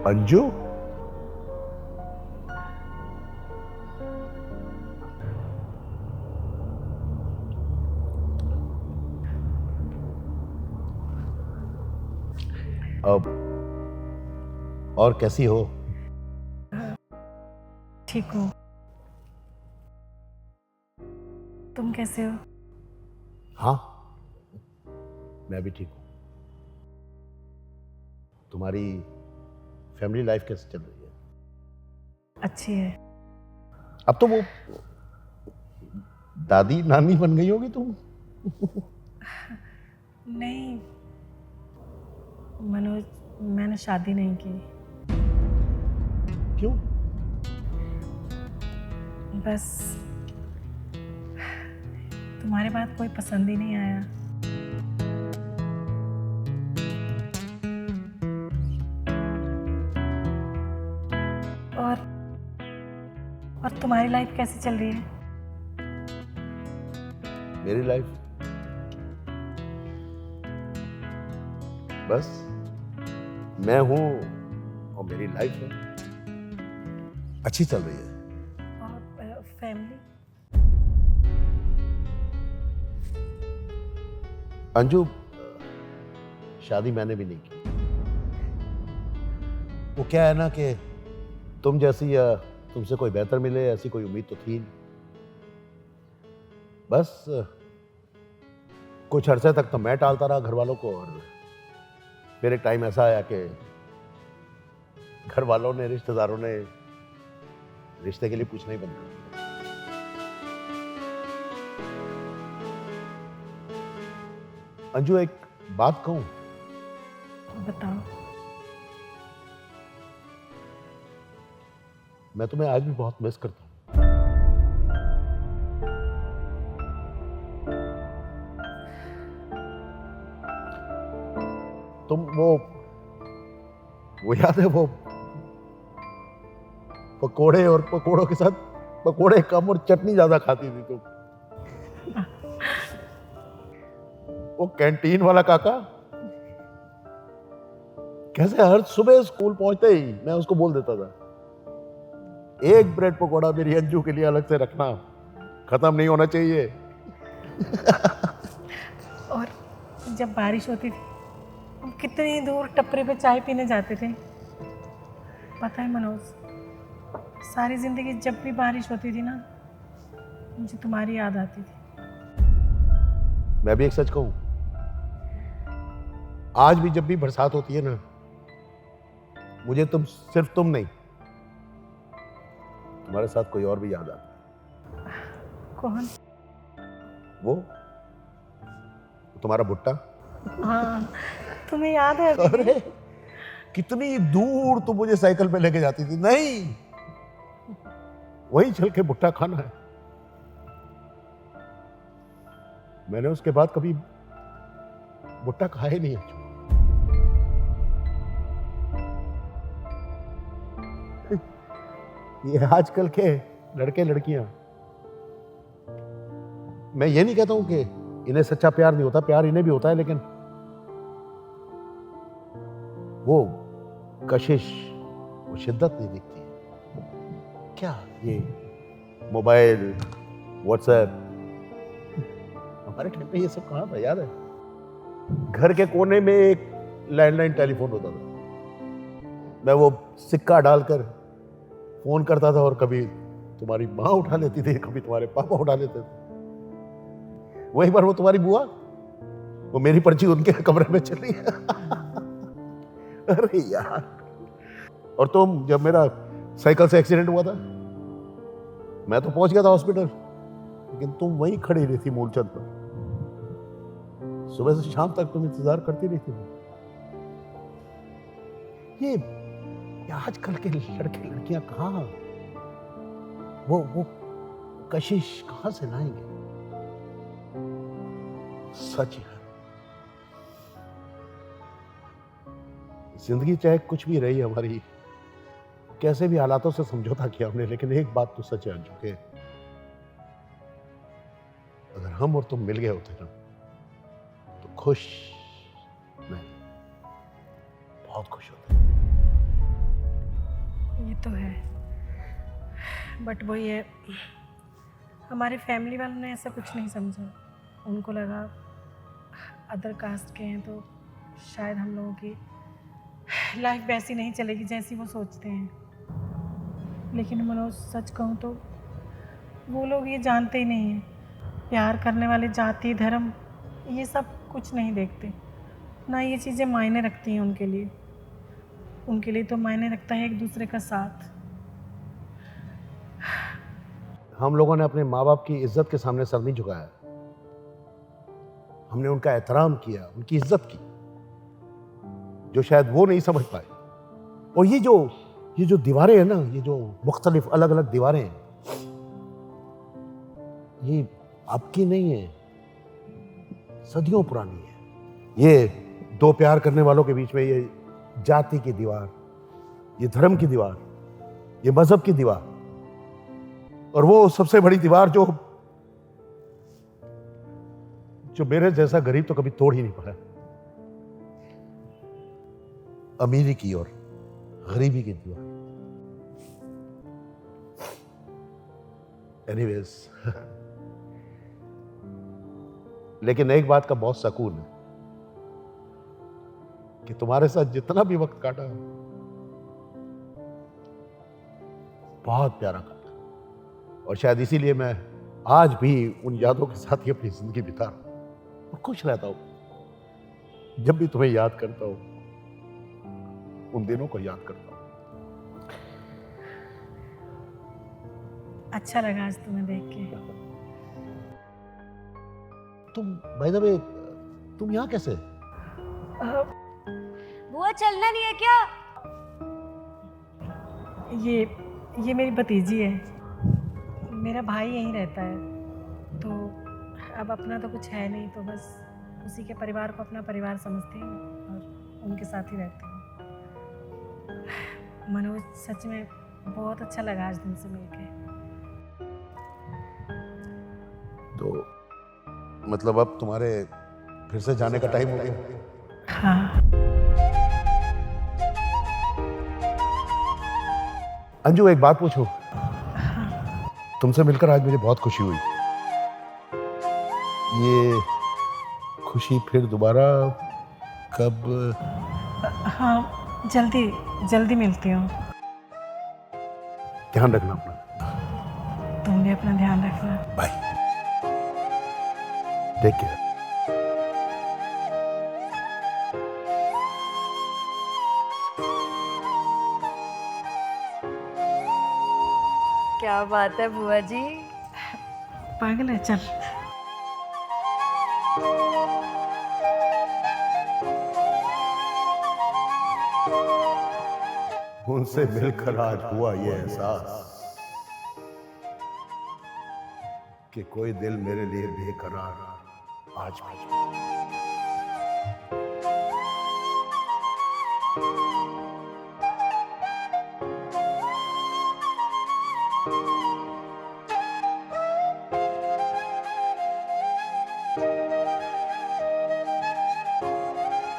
अंजू, अब और कैसी हो? ठीक हूँ। तुम कैसे हो? हाँ, मैं भी ठीक हूं। तुम्हारी फैमिली लाइफ कैसे चल रही है? अच्छी है। अब तो वो दादी नानी बन गई होगी तुम। नहीं मनोज, मैंने शादी नहीं की। क्यों? बस तुम्हारे बाद कोई पसंद ही नहीं आया। और तुम्हारी लाइफ कैसी चल रही है? मेरी लाइफ बस मैं हूं और मेरी लाइफ है, अच्छी चल रही है। और फैमिली? अंजू, शादी मैंने भी नहीं की। वो क्या है ना कि तुम जैसी या तुमसे कोई बेहतर मिले ऐसी कोई उम्मीद तो थी नहीं। बस कुछ अरसे तक तो मैं टालता रहा घर वालों को, और फिर एक टाइम ऐसा आया कि घर वालों ने, रिश्तेदारों ने रिश्ते के लिए पूछना ही बंद कर दिया। अंजू, एक बात कहूं? बताओ। मैं तुम्हें आज भी बहुत मिस करता हूं। तुम वो याद है वो पकोड़े, और पकोड़ों के साथ पकोड़े कम और चटनी ज्यादा खाती थी तुम। वो कैंटीन वाला काका कैसे हर सुबह स्कूल पहुंचते ही मैं उसको बोल देता था, एक ब्रेड पकोड़ा मेरी अंजू के लिए अलग से रखना, खत्म नहीं होना चाहिए। और जब बारिश होती थी हम कितनी दूर टपरे पे चाय पीने जाते थे। पता है मनोज, सारी जिंदगी जब भी बारिश होती थी ना, मुझे तुम्हारी याद आती थी। मैं भी एक सच कहूं, आज भी जब भी बरसात होती है ना, मुझे सिर्फ तुम नहीं, तुम्हारे साथ कोई और भी याद आता है। कौन? वो तुम्हारा भुट्टा। हाँ, तुम्हें याद है? अरे कितनी दूर तुम मुझे साइकिल पे लेके जाती थी। नहीं, वहीं चल के भुट्टा खाना है। मैंने उसके बाद कभी भुट्टा खाया ही नहीं है। ये आजकल के लड़के लड़कियां, मैं ये नहीं कहता हूं कि इन्हें सच्चा प्यार नहीं होता, प्यार इन्हें भी होता है, लेकिन वो कशिश, वो शिद्दत नहीं दिखती है। क्या ये मोबाइल, व्हाट्सएप, हमारे टाइम पे ये सब कहां था, याद है? घर के कोने में एक लैंडलाइन टेलीफोन होता था, मैं वो सिक्का डालकर फोन करता था, और कभी तुम्हारी माँ उठा लेती थी, कभी तुम्हारे पापा उठा लेते थे। वही बार वो तुम्हारी बुआ, वो मेरी पर्ची उनके कमरे में चल रही है। अरे यार, और तुम, जब मेरा साइकिल से एक्सीडेंट हुआ था, मैं तो पहुंच गया था हॉस्पिटल, लेकिन तुम वहीं खड़ी रही थी मूलचंद पर। सुबह से शाम तक तुम इंतजार करती रही थी। ये आजकल के लड़के लड़कियां कहां, वो कशिश कहां से लाएंगे? सच है, जिंदगी चाहे कुछ भी रही हमारी, कैसे भी हालातों से समझौता किया हमने, लेकिन एक बात तो सच है अंजू के, अगर हम और तुम मिल गए होते ना, तो खुश नहीं, बहुत खुश होते। तो है, बट वही है, हमारे फैमिली वालों ने ऐसा कुछ नहीं समझा। उनको लगा अदर कास्ट के हैं तो शायद हम लोगों की लाइफ वैसी नहीं चलेगी जैसी वो सोचते हैं। लेकिन मनोज, सच कहूँ तो वो लोग ये जानते ही नहीं हैं। प्यार करने वाले जाति, धर्म, ये सब कुछ नहीं देखते, ना ये चीज़ें मायने रखती हैं उनके लिए। उनके लिए तो मायने रखता है एक दूसरे का साथ। हम लोगों ने अपने माँ बाप की इज्जत के सामने सर नहीं झुकाया। हमने उनका एहतराम किया, उनकी इज्जत की, जो शायद वो नहीं समझ पाए। और ये जो दीवारें हैं ना, ये जो मुख्तलिफ अलग अलग दीवारें हैं, ये आपकी नहीं है, सदियों पुरानी है। ये दो प्यार करने वालों के बीच में ये जाति की दीवार, ये धर्म की दीवार, ये मजहब की दीवार, और वो सबसे बड़ी दीवार जो मेरे जैसा गरीब तो कभी तोड़ ही नहीं पाया, अमीरी की और गरीबी की दीवार। एनीवेज, लेकिन एक बात का बहुत सुकून है कि तुम्हारे साथ जितना भी वक्त काटा बहुत प्यारा काटा, और शायद इसीलिए मैं आज भी उन यादों के साथ ही अपनी जिंदगी बिता रहा हूं और खुश रहता हूं। जब भी तुम्हें याद करता हूं, उन दिनों को याद करता हूं। अच्छा लगा आज तुम्हें देख के। तुम बाय द वे, तुम यहाँ कैसे? बुआ चलना नहीं है क्या? ये मेरी भतीजी है। मेरा भाई यहीं रहता है, तो अब अपना तो कुछ है नहीं, तो बस उसी के परिवार को अपना परिवार समझती हूँ और उनके साथ ही रहती हूँ। मनोज, सच में बहुत अच्छा लगा आज तुमसे मिलके। तो मतलब अब तुम्हारे फिर से जाने का टाइम हो गया? हाँ। अंजू, एक बात पूछूं? तुमसे मिलकर आज मुझे बहुत खुशी हुई। ये खुशी फिर दोबारा कब? हाँ, जल्दी मिलती हूँ। ध्यान रखना अपना। तुम भी अपना ध्यान रखना। Bye, take care. क्या बात है बुआ जी। पागल है, चल। उनसे मिलकर आज हुआ ये एहसास कि कोई दिल मेरे लिए बेकरार आज भी।